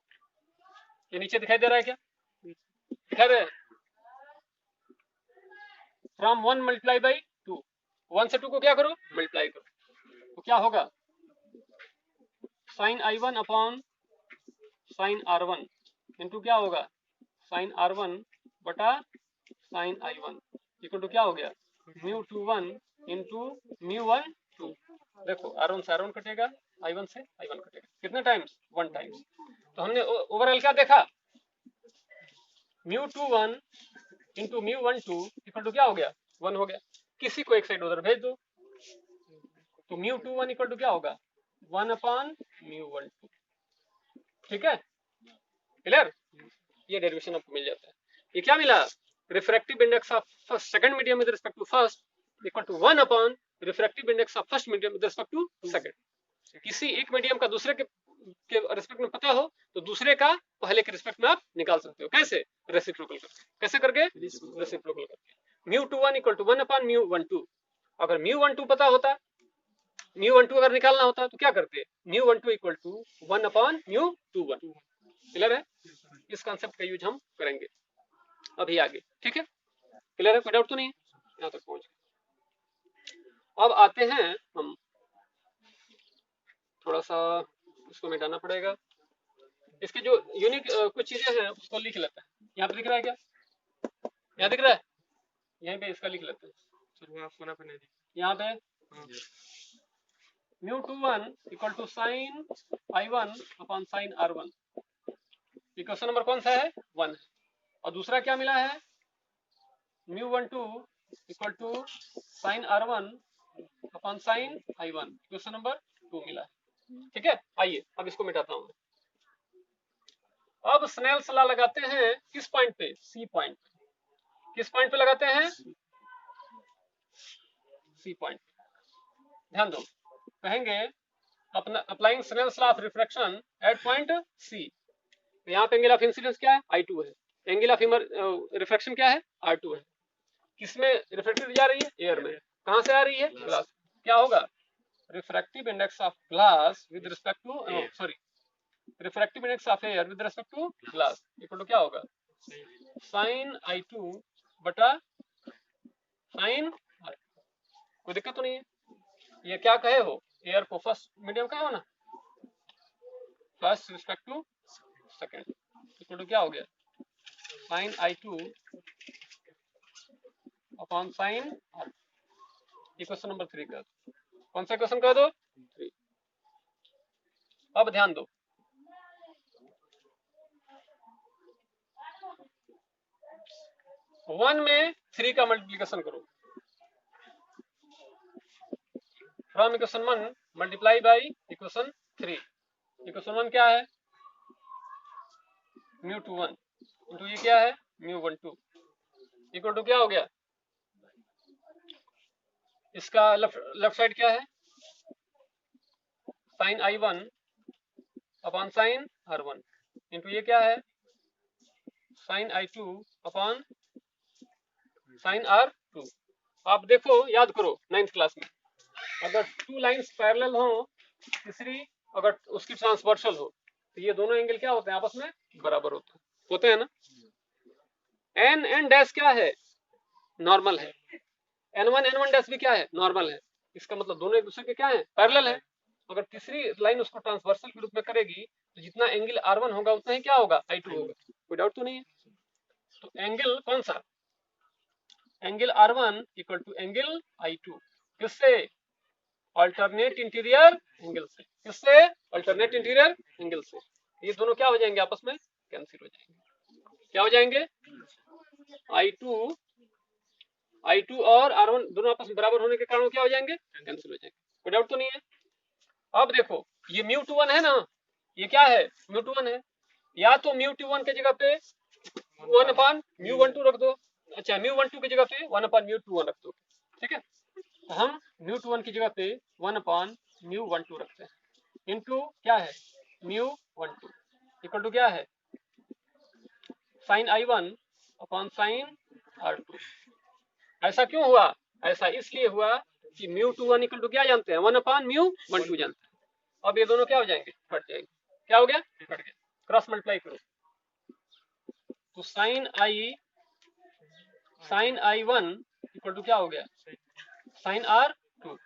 S1: ये नीचे दिखाई दे रहा है क्या, दिखाई दे रहा है, फ्रॉम 1 मल्टीप्लाई बाई 2, 1 से 2 को क्या करो, मल्टीप्लाई करो, तो क्या होगा, sign I1 upon sine R1 into क्या होगा, साइन R1 बटा साइन I1 इक्वल टू क्या हो गया, μ21 इंटू μ12। देखो R1 से R1 कटेगा, I1 से I1 कटेगा, कितने टाइम्स, 1 टाइम्स। तो हमने ओवरऑल क्या देखा, μ21 इंटू μ12 इक्वल टू क्या हो गया, 1 हो गया। किसी को एक साइड उधर भेज दो, तो μ21 इक्वल टू क्या होगा, 1 अपॉन μ12, ठीक है, क्लियर, ये डेरिवेशन आपको मिल जाता है। ये क्या मिला, refractive index of second medium with respect to first equal to 1 upon refractive index of first medium with respect to second. किसी एक मीडियम का दूसरे के रिस्पेक्ट में पता हो तो दूसरे का पहले के रिस्पेक्ट में आप निकाल सकते हो, कैसे, रेसिप्रोकल करके, कैसे करके, रेसिप्रोकल करके। μ21 इक्वल टू 1 अपॉन μ12, अगर μ12 पता होता, μ12 अगर निकालना होता तो क्या करते, μ12 इक्वल टू 1 अपॉन μ21, क्लियर है, इस कॉन्सेप्ट का यूज हम करेंगे अभी आगे, ठीक है, क्लियर है, कोई डाउट तो नहीं है, यहाँ तक पहुंच गए। अब आते हैं हम, थोड़ा सा इसको मिटाना पड़ेगा, इसके जो यूनिक कुछ चीजें हैं उसको लिख लेते हैं। यहाँ पे दिख रहा है क्या, यहाँ दिख रहा है, यहीं पे इसका लिख लेते हैं, चलो आपको ना पहले यहाँ पे μ21 equal to sine I1 upon sine R1, equation number कौन सा है, 1 है। और दूसरा क्या मिला है, μ12 equal to sine R1 upon sine I1, equation number 2 मिला है, ठीक है। आइए अब इसको मिटाता हूँ। अब स्नेल्स लॉ लगाते हैं किस पॉइंट पे, सी पॉइंट, किस पॉइंट पे लगाते हैं, सी पॉइंट। ध्यान दो, कहेंगे अपना applying Snell's law of refraction at point C, यहाँ पे एंगल ऑफ इंसिडेंस क्या है, I2 है, एंगल ऑफ रिफ्रैक्शन क्या है, R2 है। किसमें रिफ्रैक्टेड जा रही है, एयर में, कहां से आ रही है, ग्लास, क्या होगा, refractive index of glass with respect to, sorry, refractive index of air with respect to glass equal to क्या होगा, साइन I2 बटा साइन R2। कोई दिक्कत तो नहीं है, ये क्या कहे हो, एयर को फर्स्ट मीडियम कहे हो ना, first respect to second equal to क्या हो गया, sine I2 upon sine R2, equation number 3 कर दो, कौन सा क्वेश्चन कर दो, 3। अब ध्यान दो, वन में 3 का मल्टीप्लीकेशन करो, from equation 1 multiply by equation 3, equation 1 क्या है, μ21 इंटू ये क्या है, μ12 इक्वल टू क्या हो गया, इसका लेफ्ट साइड क्या है, sine I1 upon sine R1 into ये क्या है, sign I2 upon sine R2। आप देखो, याद करो 9th क्लास में, अगर 2 लाइंस पैरेलल हो, तीसरी अगर उसकी ट्रांसवर्सल हो, तो ये दोनों एंगल क्या होते हैं, आपस में बराबर होते हैं ना। एन एन डैश क्या है, नॉर्मल है, n1 डैश भी क्या है, नॉर्मल है, इसका मतलब दोनों एक दूसरे के क्या है, पैरेलल है। अगर तीसरी लाइन उसको ट्रांसवर्सल के रूप में करेगी तो जितना एंगल R1 होगा उतना ही क्या होगा, I2 होगा, कोई डाउट तो नहीं है। तो एंगल कौन सा, angle R1 equal to angle I2, किससे, अल्टरनेट इंटीरियर एंगल से, किससे, अल्टरनेट इंटीरियर एंगल से। ये दोनों क्या हो जाएंगे, आपस में कैंसिल हो जाएंगे, क्या हो जाएंगे, I2 और R1 दोनों आपस में बराबर होने के कारण क्या हो जाएंगे, कैंसिल हो जाएंगे, कोई डाउट तो नहीं है। अब देखो ये μ21 है ना, ये क्या है, μ21 है, या तो μ21 के जगह पे 1 अपॉन μ12 रख दो, अच्छा μ12 की जगह पे 1/μ21 रख दो, ठीक है। तो हम μ21 की जगह पे 1/μ12 रखते हैं, इनटू क्या है μ12 इक्वल टू क्या है sin I1 upon sin R2। ऐसा क्यों हुआ? ऐसा इसलिए हुआ कि μ21 इक्वल टू क्या जानते हैं 1/μ12 जानते हैं। अब ये दोनों क्या हो जाएंगे, कट जाएंगे। क्या हो गया, कट गया। क्रॉस मल्टीप्लाई करो तो sin I1 इक्वल टू क्या हो गया sin R2।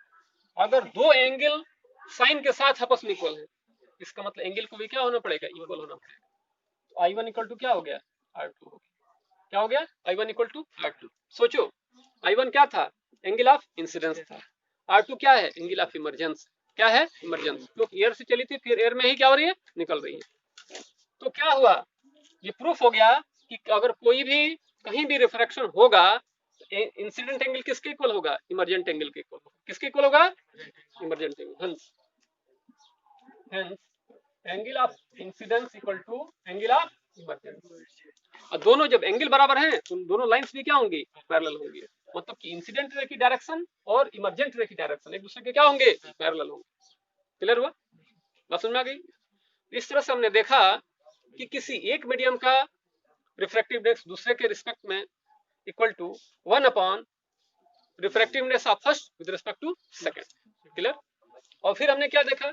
S1: अगर दो एंगल साइन के साथ आपस में इक्वल है, इसका मतलब एंगल को भी क्या होना पड़ेगा, इक्वल होना पड़ेगा। तो I1 इक्वल टू क्या हो गया R2 हो गया। क्या हो गया I1 इक्वल टू R2। सोचो I1 क्या था, एंगल ऑफ इंसिडेंस था। R2 क्या है, एंगल ऑफ इमरजेंस। क्या है, इमरजेंस। तो एयर से चली थी, फिर एयर में ही क्या हो रही है, निकल रही है। तो क्या हुआ, ये प्रूफ हो गया कि अगर कोई भी कहीं भी रिफ्रैक्शन होगा, इंसिडेंट एंगल किसके इक्वल होगा, इमरजेंट एंगल के इक्वल होगा। किसके इक्वल होगा, emergent angle. Hence angle of incidence equal to angle of emergence. और दोनों जब एंगल बराबर हैं तो दोनों लाइंस भी क्या होंगी, पैरेलल होंगी। मतलब कि इंसिडेंट रे की डायरेक्शन और इमरजेंट रे की डायरेक्शन एक दूसरे के क्या होंगे, पैरेलल होंगे। क्लियर हुआ, बात समझ में आ गई। इस तरह से हमने देखा कि किसी एक मीडियम का रिफ्रैक्टिव इंडेक्स दूसरे के रिस्पेक्ट में equal to 1 upon refractive index of first with respect to second. Clear. और फिर हमने क्या देखा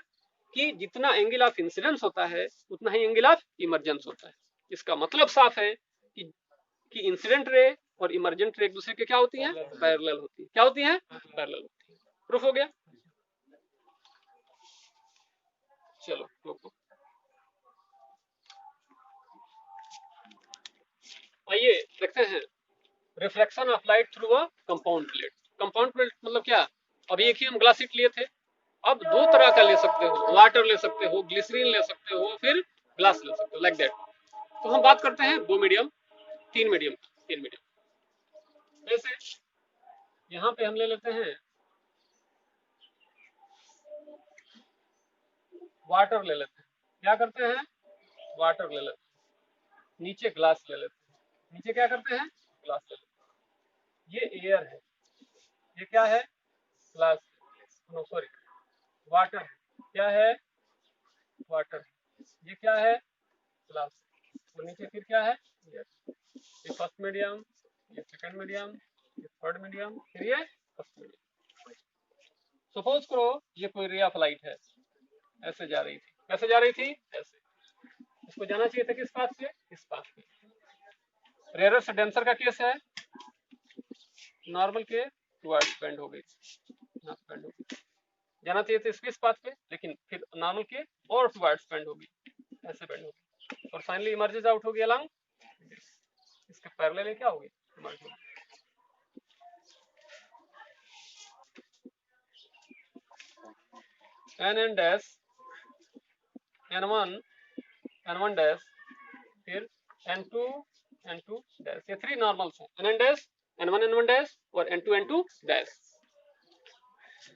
S1: कि जितना एंगल ऑफ इंसिडेंस होता है उतना ही एंगल ऑफ इमरजेंस होता है। इसका मतलब साफ है कि इंसिडेंट रे और इमरजेंट रे एक दूसरे के क्या होती हैं, पैरेलल होती है। क्या होती हैं, पैरेलल होती है। प्रूफ हो गया। चलो रोको, आइए देखते हैं reflection of light through a compound plate. Compound plate मतलब क्या, अभी एक ही हम ग्लास शीट लिए थे, अब दो तरह का ले सकते हो, वाटर ले सकते हो, ग्लिसरीन ले सकते हो, फिर ग्लास ले सकते हो, लाइक दैट। तो हम बात करते हैं दो मीडियम, तीन मीडियम, तीन मीडियम। जैसे यहाँ पे हम ले लेते हैं वाटर ले लेते हैं। क्या करते हैं, वाटर ले लेते हैं। नीचे ग्लास ले लेते हैं। नीचे क्या करते हैं, ग्लास ले लेते हैं। ये एयर है, ये क्या है, ग्लास, नो सॉरी वाटर है। क्या है, वाटर। ये क्या है, ग्लास। और नीचे फिर क्या है, एयर। ये फर्स्ट मीडियम, ये सेकंड मीडियम, ये थर्ड मीडियम, फिर ये फर्स्ट मीडियम। सपोज करो ये कोई रे ऑफ लाइट है, ऐसे जा रही थी। कैसे जा रही थी, ऐसे। इसको जाना चाहिए था किस पाथ से, इस पाथ पे। रेयर से डेंसर का केस है, नॉर्मल के टुवर्ड्स बेंड हो गई, यहाँ पे बेंड हो गई। जाना चाहिए था इसके इस पाथ पे, लेकिन फिर नॉर्मल के और टुवर्ड्स बेंड हो गई, ऐसे बेंड हो गई, और फाइनली इमर्जेस आउट हो गई अलोंग इसके पैरेलल क्या हो गई, इमर्ज हो गई। n dash n1 n1 dash फिर n2 n2 डैश, ये थ्री नॉर्मल्स हैं, n dash n1 n1 dash और n2 n2 डैश।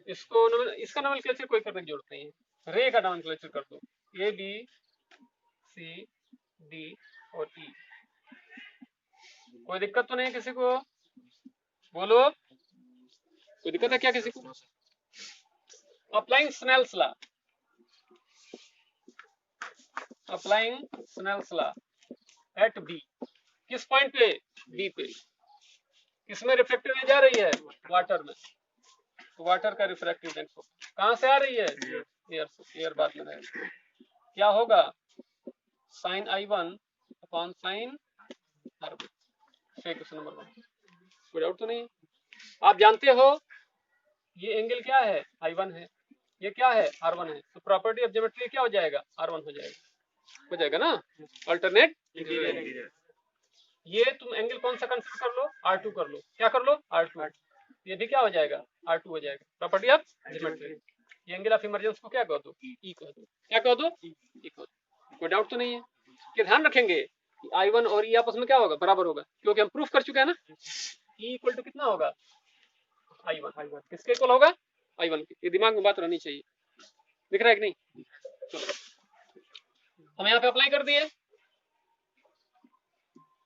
S1: इसको इसका नोमेनक्लेचर कोई करने की जरूरत नहीं है, रे का नोमेनक्लेचर कर दो, ए बी सी डी और ई। कोई दिक्कत तो नहीं किसी को, बोलो कोई दिक्कत है क्या किसी को। Applying Snell's law, applying Snell's law at B, किस पॉइंट पे, बी पे। किसमें रिफ्लेक्टिव रे जा रही है, वाटर में। तो वाटर का रिफ्रैक्टिव इंडेक्स कहां से आ रही है, एयर से। एयर बाद में रहेगा। क्या होगा sin I1 upon sin R2। Question number 1, कोई डाउट तो नहीं। आप जानते हो ये एंगल क्या है, I1 है, ये क्या है, R1 है। तो प्रॉपर्टी ऑफ ज्योमेट्री क्या हो जाएगा, R1 हो जाएगा ना, अल्टरनेट इंटीरियर। ये तुम एंगल कौन सा कंसीडर कर लो, R2 कर लो। क्या कर लो, R2। ये भी क्या हो जाएगा, R2 हो जाएगा। Property of geometry. ये एंगल ऑफ इमरजेंस को क्या कह दो, E कह दो। क्या कह दो, E कह दो। कोई डाउट तो नहीं है। कि ध्यान रखेंगे कि I1 और E आपस में क्या होगा, बराबर होगा, क्योंकि हम प्रूफ कर चुके हैं ना। E इक्वल टू कितना होगा, I1 किसके इक्वल होगा, I1 के। ये दिमाग में बात रहनी चाहिए। दिख रहा है कि नहीं, चलो हम यहाँ पे अप्लाई कर दिए।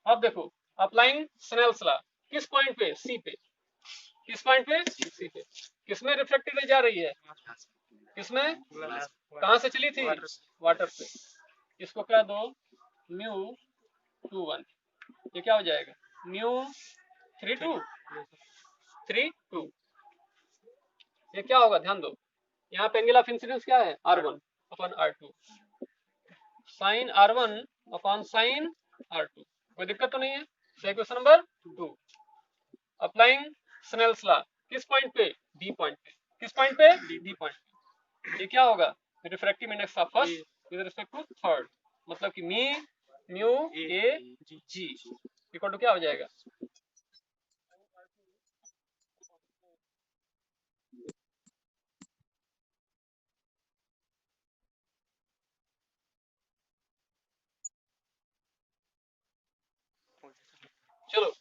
S1: अब देखो अप्लाइंग स्नेल्स लॉ, किस पॉइंट पे? सी पे। किस पॉइंट पे? सी पे। किसमें रिफ्रैक्टिव रे जा रही है? किसमें? कहां से चली थी? वाटर से। इसको क्या दो? म्यू 2 1। ये क्या हो जाएगा? म्यू 3 2 3 2। ये क्या होगा? ध्यान दो, यहाँ पे एंगल ऑफ इंसिडेंस क्या है? R1 upon R2, sign R1 upon sine R2। कोई दिक्कत तो नहीं है? Question number 2, applying Snell's law किस पॉइंट पे? डी पॉइंट पे। किस पॉइंट पे? डी पॉइंट पे। ये क्या होगा? Refractive index of first with respect to third, मतलब कि mu A G equal to क्या हो जाएगा? चलो,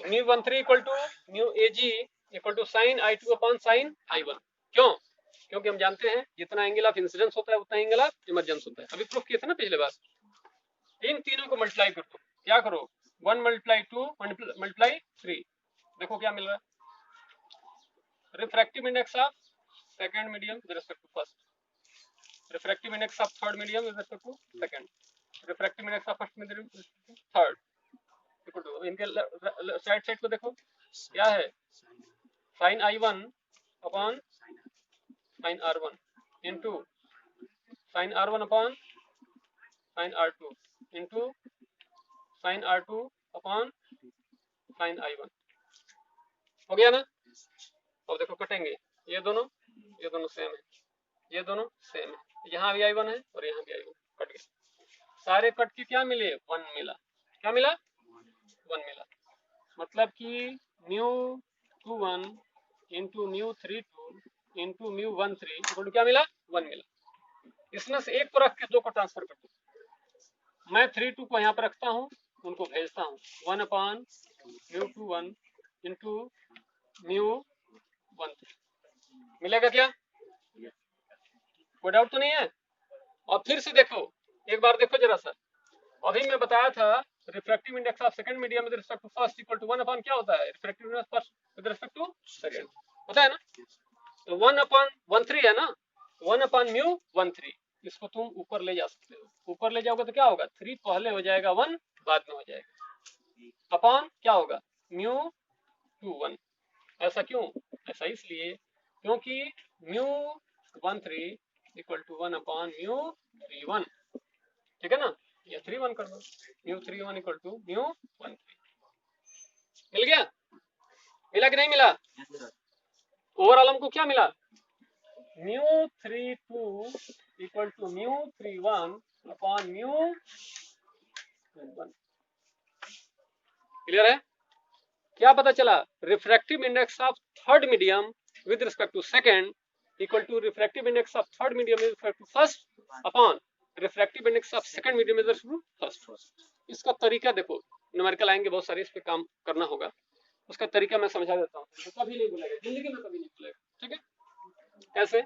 S1: mu 13 equal to mu A G equal to sine I2 upon sine I1। क्यों? क्योंकि हम जानते हैं जितना एंगल ऑफ इंसिडेंस होता है उतना एंगल ऑफ इमरजेंस होता है। अभी प्रूफ किए थे ना पिछले बार। इन तीनों को मल्टीप्लाई करो। क्या करो? 1 मल्टीप्लाई 2 मल्टीप्लाई 3। देखो क्या मिल रहा है? Refractive index of second medium with respect to first, refractive index of third medium with respect to second, refractive index of first medium with respect to third. देखो इनके साइड साइड को देखो, क्या है? Sine I1 upon sine R1 into sine R1 upon sine R2 into sine R2 upon sine I1। हो गया ना? अब देखो कटेंगे, ये दोनों सेम है, ये दोनों सेम है, यहाँ भी I1 है और यहाँ भी I1, कट गया। सारे कट के क्या मिले? 1 मिला। क्या मिला? 1 मिला। मतलब कि mu 2 1 into mu 3 2 into mu 1 3 equal to क्या मिला? 1 मिला। इसमें से एक को रख के दो को ट्रांसफर कर दो। मैं 3 2 को यहाँ पर रखता हूँ, उनको भेजता हूँ। 1 अपॉन म्यू 2 1 इंटू म्यू 1 3 मिलेगा क्या? कोई डाउट तो नहीं है? और फिर से देखो, एक बार देखो जरा सा। अभी मैं बताया था refractive index of second medium with respect to first equal to 1 upon क्या होता है? Refractive index first with respect to second, पता है ना? तो 1 अपॉन 1 3 है ना, 1 अपॉन म्यू 1 3। इसको तुम ऊपर ले जा सकते हो। ऊपर ले जाओगे तो क्या होगा? 3 पहले हो जाएगा, 1 बाद में हो जाएगा, अपॉन क्या होगा? म्यू 2 1। ऐसा क्यों? ऐसा इसलिए क्योंकि mu 1 3 equal to 1 upon mu 3 1। ठीक है ना? ये 3 1 कर दो, म्यू 3 1 इक्वल टू म्यू 1 3। मिल गया? मिला कि नहीं मिला? ओवरऑल हमको क्या मिला? Mu 3 2 equal to mu 3 1 upon mu 1। Clear है? क्या पता चला? Refractive index of third medium with respect to second equal to refractive index of third medium with respect to first upon refractive index of second medium with respect to first. इसका तरीका देखो, न्यूमेरिकल आएंगे बहुत सारे, इस पे काम करना होगा। उसका तरीका मैं समझा देता हूँ, तो कभी नहीं भूलेगा, जिंदगी में कभी नहीं भूलेगा। ठीक है? कैसे?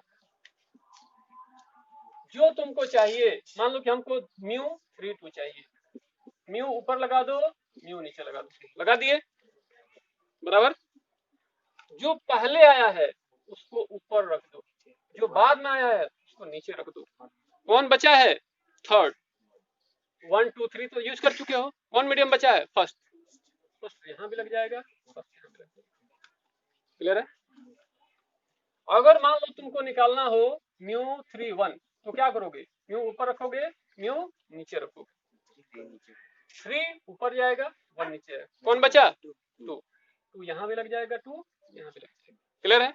S1: जो तुमको चाहिए, मान लो कि हमको म्यू 3 2 चाहिए, म्यू ऊपर लगा दो, म्यू नीचे लगा दो, लगा दिए, बराबर। जो पहले आया है उसको ऊपर रख दो, जो बाद में आया है उसको नीचे रख दो। कौन बचा है? थर्ड। 1 2 3 तो यूज कर चुके हो। कौन मीडियम बचा है? फर्स्ट। फर्स्ट यहाँ भी लग जाएगा, फर्स्ट यहाँ भी लग जाएगा। क्लियर है? अगर मान लो तुमको निकालना हो म्यू 3 1, तो क्या करोगे? म्यू ऊपर रखोगे, म्यू नीचे रखोगे। 3 ऊपर जाएगा, 1 नीचे जाएगा। कौन बचा? 2। 2 यहाँ भी लग जाएगा, 2 यहाँ भी लग जाएगा। क्लियर है?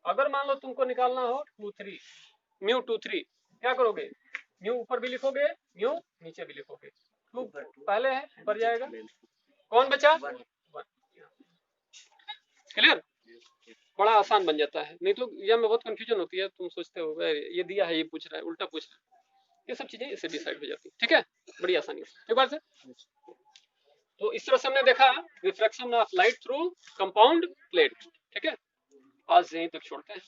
S1: अगर मान लो तुमको निकालना हो 2 3 म्यू 2 3, क्या करोगे? म्यू ऊपर भी लिखोगे, म्यू नीचे भी लिखोगे। 2 पहले है, ऊपर जाएगा। कौन बचा? 1। क्लियर? बड़ा आसान बन जाता है, नहीं तो एग्जाम में बहुत कंफ्यूजन होती है। तुम सोचते हो ये दिया है, ये पूछ रहा है, उल्टा पूछ रहा है। ये सब चीजें इससे डिसाइड हो जाती है। ठीक है? बड़ी आसानी से। एक बार से तो इस तरह से हमने देखा refraction of light through compound plate. ठीक है? आज यहीं तक छोड़ते हैं।